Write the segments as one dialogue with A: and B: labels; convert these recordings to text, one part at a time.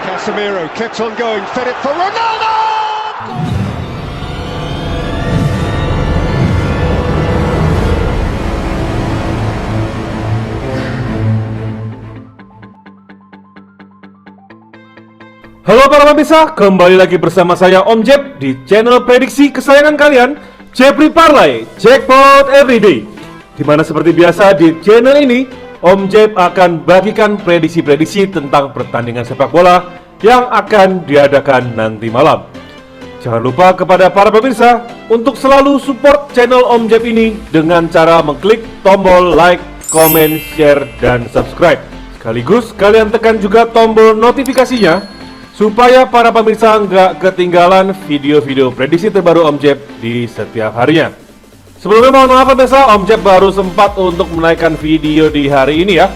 A: Casemiro kept on going, fed it for Ronaldo!
B: Halo para pemirsa, kembali lagi bersama saya Om Jeb di channel prediksi kesayangan kalian, Jeffrey Parlay Jackpot Everyday. Dimana seperti biasa di channel ini, Om Jeb akan bagikan prediksi-prediksi tentang pertandingan sepak bola yang akan diadakan nanti malam. Jangan lupa kepada para pemirsa untuk selalu support channel Om Jeb ini dengan cara mengklik tombol like, comment, share, dan subscribe. Sekaligus kalian tekan juga tombol notifikasinya supaya para pemirsa nggak ketinggalan video-video prediksi terbaru Om Jeb di setiap harinya. Sebelumnya mohon maaf pemirsa, Om Jeb baru sempat untuk menaikkan video di hari ini ya.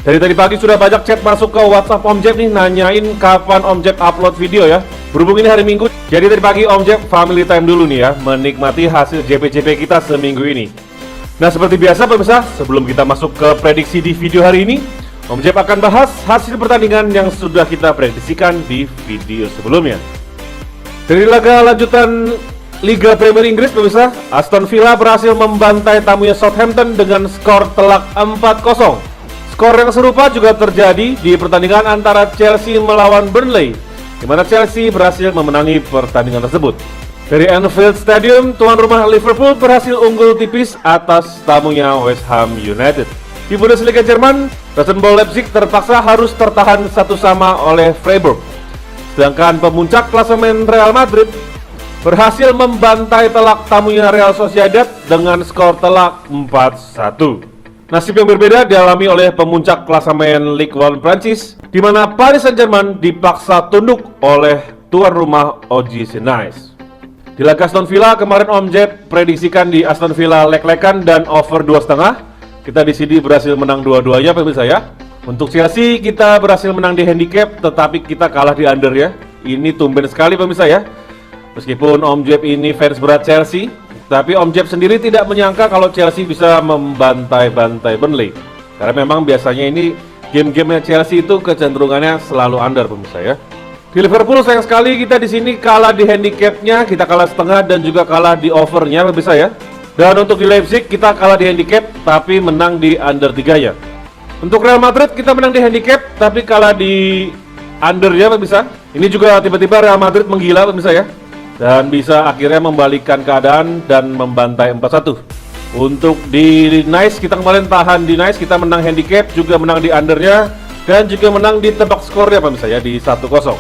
B: Dari tadi pagi sudah banyak chat masuk ke WhatsApp Om Jeb nih, nanyain kapan Om Jeb upload video ya. Berhubung ini hari Minggu, jadi tadi pagi Om Jeb family time dulu nih ya, menikmati hasil JP-JP kita seminggu ini. Nah seperti biasa pemirsa, sebelum kita masuk ke prediksi di video hari ini, Om Jeb akan bahas hasil pertandingan yang sudah kita prediksikan di video sebelumnya. Dari laga lanjutan Liga Premier Inggris pemirsa, Aston Villa berhasil membantai tamunya Southampton dengan skor telak 4-0. Skor yang serupa juga terjadi di pertandingan antara Chelsea melawan Burnley, di mana Chelsea berhasil memenangi pertandingan tersebut. Dari Anfield Stadium, tuan rumah Liverpool berhasil unggul tipis atas tamunya West Ham United. Di Bundesliga Jerman, Red Bull Leipzig terpaksa harus tertahan 1-1 oleh Freiburg. Sedangkan pemuncak klasemen Real Madrid berhasil membantai telak tamunya Real Sociedad dengan skor telak 4-1. Nasib yang berbeda dialami oleh pemuncak klasemen Ligue 1 Prancis, di mana Paris Saint-Germain dipaksa tunduk oleh tuan rumah OGC Nice. Di laga Aston Villa kemarin Om Jeb prediksikan di Aston Villa leg-legan dan over 2,5. Kita di sini berhasil menang dua-duanya pemirsa ya. Untuk Chelsea kita berhasil menang di handicap, tetapi kita kalah di under ya. Ini tumben sekali pemirsa ya. Meskipun Om Jeb ini fans berat Chelsea, tapi Om Jeb sendiri tidak menyangka kalau Chelsea bisa membantai-bantai Burnley. Karena memang biasanya ini game-gamenya Chelsea itu kecenderungannya selalu under pemirsa ya. Di Liverpool sayang sekali kita di sini kalah di handicapnya, kita kalah setengah dan juga kalah di overnya pemirsa ya. Dan untuk di Leipzig kita kalah di handicap tapi menang di under 3 ya. Untuk Real Madrid kita menang di handicap tapi kalah di under ya pemirsa. Ini juga tiba-tiba Real Madrid menggila pemirsa ya. Dan bisa akhirnya membalikkan keadaan dan membantai 4-1. Untuk di Nice kita kemarin tahan di Nice, kita menang handicap, juga menang di undernya, dan juga menang di tebak skornya pemirsa ya di 1-0.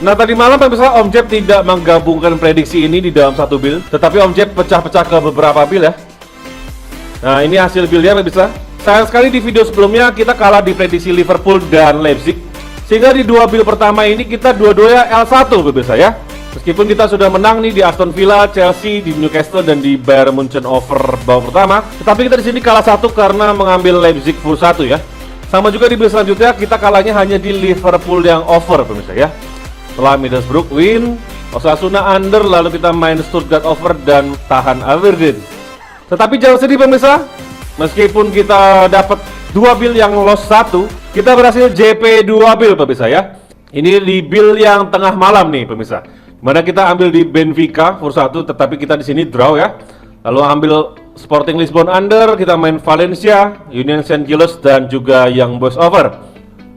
B: Nah tadi malam pemirsa Om Jeb tidak menggabungkan prediksi ini di dalam satu build, tetapi Om Jeb pecah-pecah ke beberapa build ya. Nah ini hasil buildnya pemirsa. Sayang sekali di video sebelumnya kita kalah di prediksi Liverpool dan Leipzig, sehingga di dua build pertama ini kita dua-duanya L1 pemirsa ya. Meskipun kita sudah menang nih di Aston Villa, Chelsea, di Newcastle dan di Bayern Munchen over babak pertama, tetapi kita di sini kalah satu karena mengambil Leipzig full 1 ya. Sama juga di build selanjutnya kita kalahnya hanya di Liverpool yang over pemirsa ya. Setelah Middlesbrough win, Osasuna under, lalu kita main Stuttgart over dan tahan Aberdeen. Tetapi jangan sedih pemirsa, meskipun kita dapat 2 build yang loss 1, kita berhasil JP 2 build pemirsa ya. Ini di build yang tengah malam nih pemirsa. Mana kita ambil di Benfica for 1, tetapi kita di sini draw ya. Lalu ambil Sporting Lisbon under, kita main Valencia, Union Saint-Gilloise dan juga Young Boys over.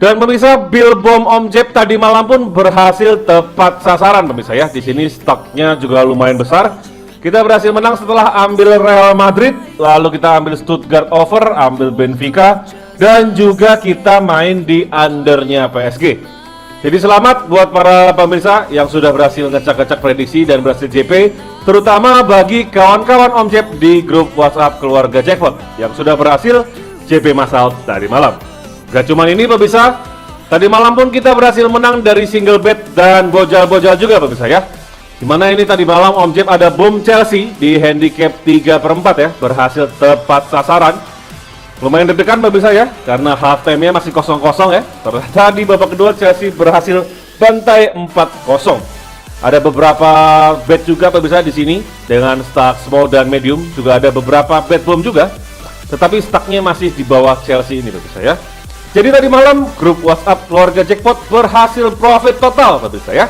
B: Dan pemirsa, build bom Om Jeb tadi malam pun berhasil tepat sasaran pemirsa ya. Di sini stoknya juga lumayan besar. Kita berhasil menang setelah ambil Real Madrid, lalu kita ambil Stuttgart over, ambil Benfica, dan juga kita main di undernya PSG. Jadi selamat buat para pemirsa yang sudah berhasil ngecek-ngecek prediksi dan berhasil JP, terutama bagi kawan-kawan Om Jeb di grup WhatsApp keluarga Jackpot yang sudah berhasil JP massal tadi malam. Gak cuma ini pemirsa, tadi malam pun kita berhasil menang dari single bet dan bojal-bojal juga pemirsa ya. Dimana ini tadi malam Om Jeb ada boom Chelsea di handicap 3/4 ya, berhasil tepat sasaran. Lumayan deg-degan pemirsa ya, karena half time-nya masih kosong-kosong ya. Ternyata di babak kedua Chelsea berhasil bantai 4-0. Ada beberapa bet juga pemirsa di sini dengan stack small dan medium, juga ada beberapa bet boom juga. Tetapi stucknya masih di bawah Chelsea ini pemirsa ya. Jadi tadi malam grup WhatsApp keluarga Jackpot berhasil profit total pemirsa ya.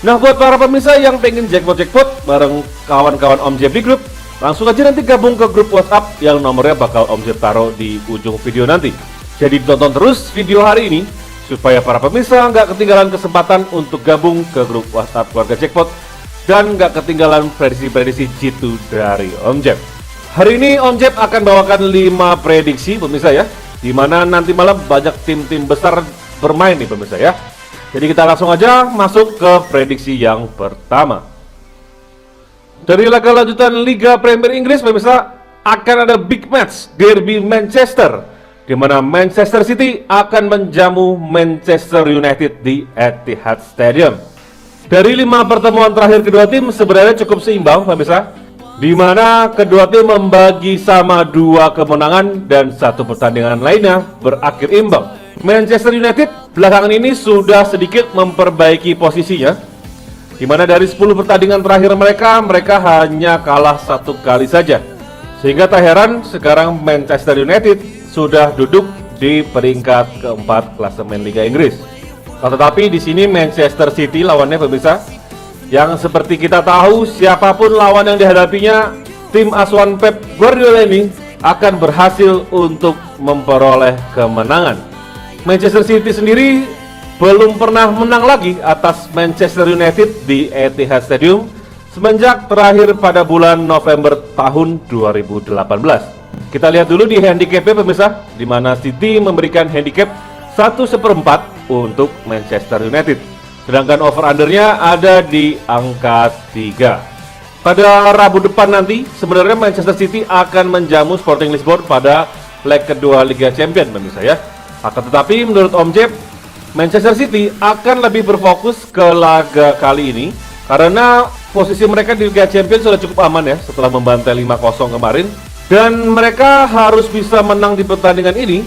B: Nah buat para pemirsa yang pengen jackpot bareng kawan-kawan Om Jeb di grup, langsung aja nanti gabung ke grup WhatsApp yang nomornya bakal Om Jeb taruh di ujung video nanti. Jadi tonton terus video hari ini supaya para pemirsa nggak ketinggalan kesempatan untuk gabung ke grup WhatsApp keluarga Jackpot dan nggak ketinggalan prediksi-prediksi jitu dari Om Jeb. Hari ini Om Jeb akan bawakan 5 prediksi pemirsa ya, di mana nanti malam banyak tim-tim besar bermain nih pemirsa ya. Jadi kita langsung aja masuk ke prediksi yang pertama. Dari laga lanjutan Liga Premier Inggris pemirsa, akan ada big match Derby Manchester, di mana Manchester City akan menjamu Manchester United di Etihad Stadium. Dari 5 pertemuan terakhir kedua tim sebenarnya cukup seimbang pemirsa, di mana kedua tim membagi sama 2 kemenangan dan 1 pertandingan lainnya berakhir imbang. Manchester United belakangan ini sudah sedikit memperbaiki posisinya, di mana dari 10 pertandingan terakhir mereka hanya kalah 1 kali saja. Sehingga tak heran sekarang Manchester United sudah duduk di peringkat keempat klasemen Liga Inggris. Tetapi di sini Manchester City lawannya pemirsa, yang seperti kita tahu siapapun lawan yang dihadapinya, tim asuhan Pep Guardiola ini akan berhasil untuk memperoleh kemenangan. Manchester City sendiri belum pernah menang lagi atas Manchester United di Etihad Stadium semenjak terakhir pada bulan November tahun 2018. Kita lihat dulu di handicapnya pemirsa, di mana City memberikan handicap 1/4 untuk Manchester United. Sedangkan over-undernya ada di angka 3. Pada Rabu depan nanti, sebenarnya Manchester City akan menjamu Sporting Lisbon pada leg kedua Liga Champions pemirsa ya. Akan tetapi menurut Om Jeb, Manchester City akan lebih berfokus ke laga kali ini karena posisi mereka di Liga Champions sudah cukup aman ya setelah membantai 5-0 kemarin, dan mereka harus bisa menang di pertandingan ini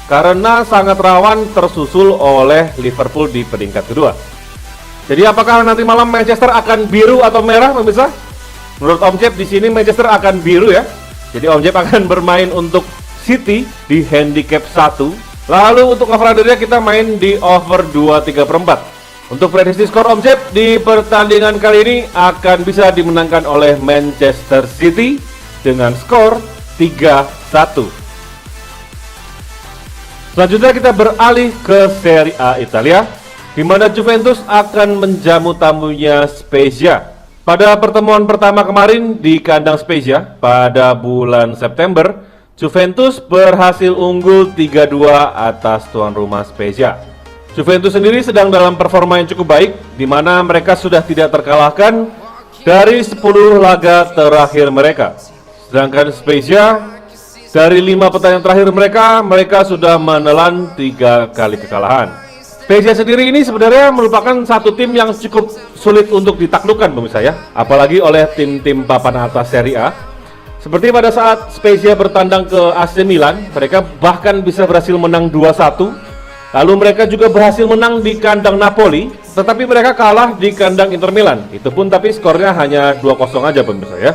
B: karena sangat rawan tersusul oleh Liverpool di peringkat kedua. Jadi apakah nanti malam Manchester akan biru atau merah pemirsa? Menurut Om Jeb di sini Manchester akan biru ya. Jadi Om Jeb akan bermain untuk City di handicap 1. Lalu untuk over-undernya kita main di over 2/3/4. Untuk prediksi skor Om Jeb di pertandingan kali ini akan bisa dimenangkan oleh Manchester City dengan skor 3-1. Selanjutnya kita beralih ke Serie A Italia, di mana Juventus akan menjamu tamunya Spezia. Pada pertemuan pertama kemarin di kandang Spezia pada bulan September, Juventus berhasil unggul 3-2 atas tuan rumah Spezia. Juventus sendiri sedang dalam performa yang cukup baik, di mana mereka sudah tidak terkalahkan dari 10 laga terakhir mereka. Sedangkan Spezia dari 5 pertandingan terakhir mereka sudah menelan 3 kali kekalahan. Spezia sendiri ini sebenarnya merupakan satu tim yang cukup sulit untuk ditaklukkan pemirsa ya, apalagi oleh tim-tim papan atas Serie A. Seperti pada saat Spezia bertandang ke AC Milan, mereka bahkan bisa berhasil menang 2-1. Lalu mereka juga berhasil menang di kandang Napoli, tetapi mereka kalah di kandang Inter Milan. Itu pun tapi skornya hanya 2-0 aja pemirsa ya.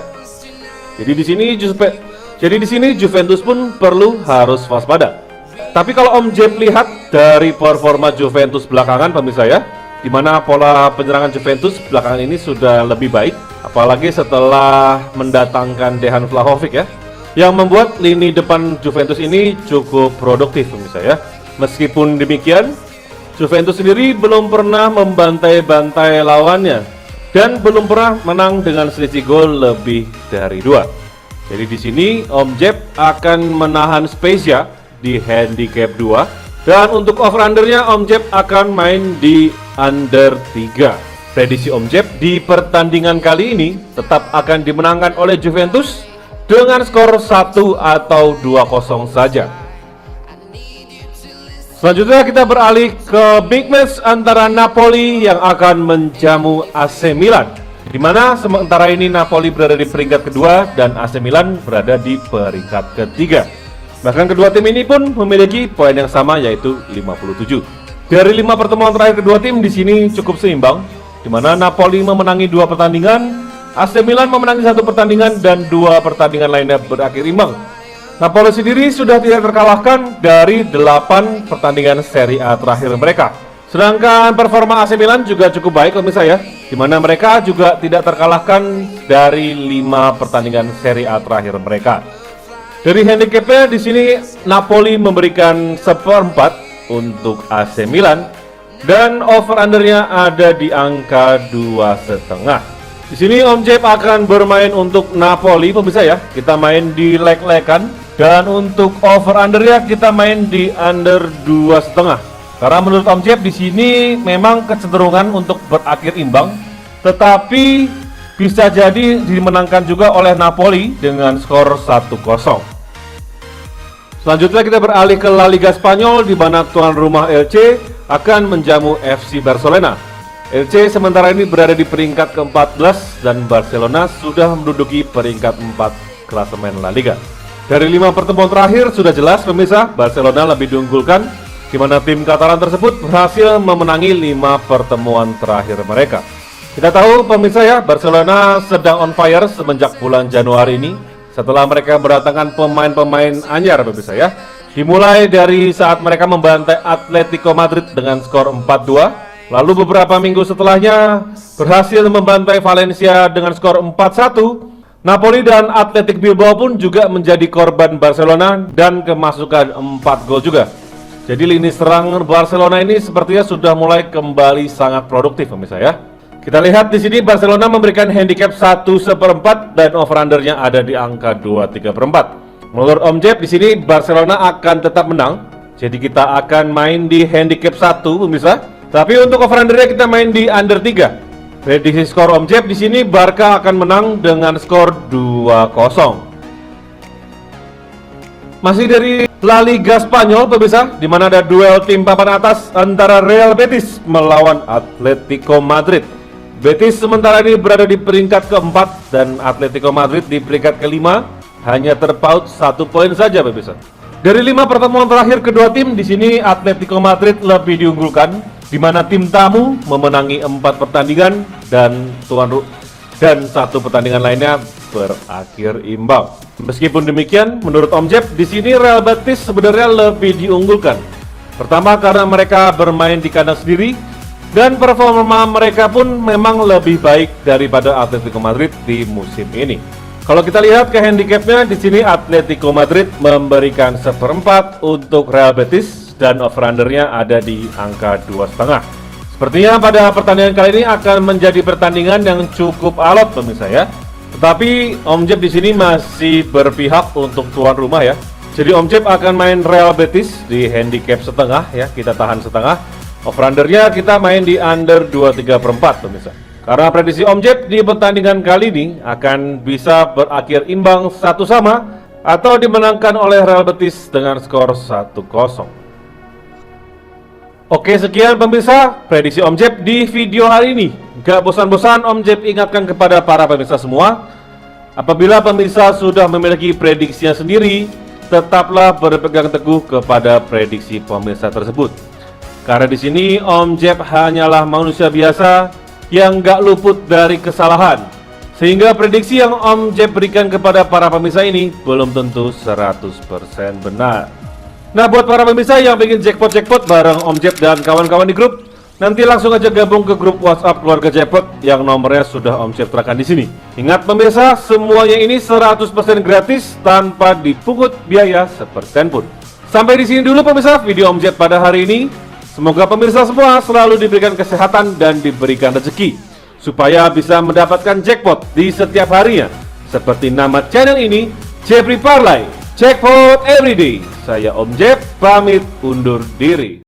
B: Jadi di sini Juventus pun perlu harus waspada. Tapi kalau Om Jeb lihat dari performa Juventus belakangan pemirsa ya, di mana pola penyerangan Juventus belakangan ini sudah lebih baik, apalagi setelah mendatangkan Dejan Vlahovic ya, yang membuat lini depan Juventus ini cukup produktif pemirsa ya. Meskipun demikian, Juventus sendiri belum pernah membantai-bantai lawannya dan belum pernah menang dengan selisih gol lebih dari 2. Jadi di sini Om Jeb akan menahan Spezia di handicap 2, dan untuk over-undernya Om Jeb akan main di under 3. Prediksi Om Jeb di pertandingan kali ini tetap akan dimenangkan oleh Juventus dengan skor 1 atau 2-0 saja. Selanjutnya kita beralih ke big match antara Napoli yang akan menjamu AC Milan, di mana sementara ini Napoli berada di peringkat kedua dan AC Milan berada di peringkat ketiga. Bahkan kedua tim ini pun memiliki poin yang sama, yaitu 57. Dari 5 pertemuan terakhir kedua tim di sini cukup seimbang, di mana Napoli memenangi 2 pertandingan, AC Milan memenangi 1 pertandingan, dan 2 pertandingan lainnya berakhir imbang. Napoli sendiri sudah tidak terkalahkan dari 8 pertandingan Serie A terakhir mereka. Sedangkan performa AC Milan juga cukup baik pemirsa ya, di mana mereka juga tidak terkalahkan dari 5 pertandingan Serie A terakhir mereka. Dari handicapnya di sini Napoli memberikan 1/4 untuk AC Milan dan over undernya ada di angka 2,5. Di sini Om Jeb akan bermain untuk Napoli pemirsa ya. Kita main di leg-legan. Dan untuk over undernya kita main di under 2,5. Karena menurut Om Jeb di sini memang kecenderungan untuk berakhir imbang, tetapi bisa jadi dimenangkan juga oleh Napoli dengan skor 1-0. Selanjutnya kita beralih ke La Liga Spanyol, di mana tuan rumah Elche akan menjamu FC Barcelona. Elche sementara ini berada di peringkat ke-14 dan Barcelona sudah menduduki peringkat 4 klasemen La Liga. Dari 5 pertemuan terakhir sudah jelas pemirsa, Barcelona lebih diunggulkan, di mana tim Katalan tersebut berhasil memenangi 5 pertemuan terakhir mereka. Kita tahu pemirsa ya, Barcelona sedang on fire semenjak bulan Januari ini, setelah mereka berdatangkan pemain-pemain anyar pemirsa ya. Dimulai dari saat mereka membantai Atletico Madrid dengan skor 4-2, lalu beberapa minggu setelahnya berhasil membantai Valencia dengan skor 4-1. Napoli dan Athletic Bilbao pun juga menjadi korban Barcelona dan kemasukan 4 gol juga. Jadi lini serang Barcelona ini sepertinya sudah mulai kembali sangat produktif pemirsa ya. Kita lihat di sini Barcelona memberikan handicap 1/4 dan over undernya ada di angka 2,3/4. Menurut Om Jeb di sini Barcelona akan tetap menang. Jadi kita akan main di handicap 1 pemirsa. Tapi untuk over undernya kita main di under 3. Prediksi skor Om Jeb di sini Barca akan menang dengan skor 2-0. Masih dari La Liga Spanyol pemirsa, di mana ada duel tim papan atas antara Real Betis melawan Atletico Madrid. Betis sementara ini berada di peringkat ke-4 dan Atletico Madrid di peringkat ke-5, hanya terpaut 1 poin saja pemirsa. Dari 5 pertemuan terakhir kedua tim, di sini Atletico Madrid lebih diunggulkan, di mana tim tamu memenangi 4 pertandingan dan 1 pertandingan lainnya berakhir imbang. Meskipun demikian, menurut Om Jeb di sini Real Betis sebenarnya lebih diunggulkan. Pertama karena mereka bermain di kandang sendiri dan performa mereka pun memang lebih baik daripada Atletico Madrid di musim ini. Kalau kita lihat ke handicapnya di sini Atletico Madrid memberikan 1/4 untuk Real Betis dan over-undernya ada di angka 2,5. Sepertinya pada pertandingan kali ini akan menjadi pertandingan yang cukup alot pemirsa ya. Tetapi Om Jeb di sini masih berpihak untuk tuan rumah ya. Jadi Om Jeb akan main Real Betis di handicap setengah ya, kita tahan setengah. Over-undernya kita main di under 2,3/4 pemirsa. Karena prediksi Om Jeb di pertandingan kali ini akan bisa berakhir imbang 1-1 atau dimenangkan oleh Real Betis dengan skor 1-0. Oke, sekian pemirsa prediksi Om Jeb di video hari ini. Gak bosan-bosan Om Jeb ingatkan kepada para pemirsa semua, apabila pemirsa sudah memiliki prediksinya sendiri, tetaplah berpegang teguh kepada prediksi pemirsa tersebut. Karena di sini Om Jeb hanyalah manusia biasa yang gak luput dari kesalahan, sehingga prediksi yang Om Jeb berikan kepada para pemirsa ini belum tentu 100% benar. Nah, buat para pemirsa yang ingin jackpot bareng Om Jeb dan kawan-kawan di grup, nanti langsung aja gabung ke grup WhatsApp keluarga jackpot yang nomornya sudah Om Jeb terangkan di sini. Ingat pemirsa, semuanya ini 100% gratis tanpa dipungut biaya sepersen pun. Sampai di sini dulu pemirsa video Om Jeb pada hari ini. Semoga pemirsa semua selalu diberikan kesehatan dan diberikan rezeki supaya bisa mendapatkan jackpot di setiap harinya. Seperti nama channel ini, Jeffrey Parlay, Jackpot Everyday. Saya Om Jeb, pamit undur diri.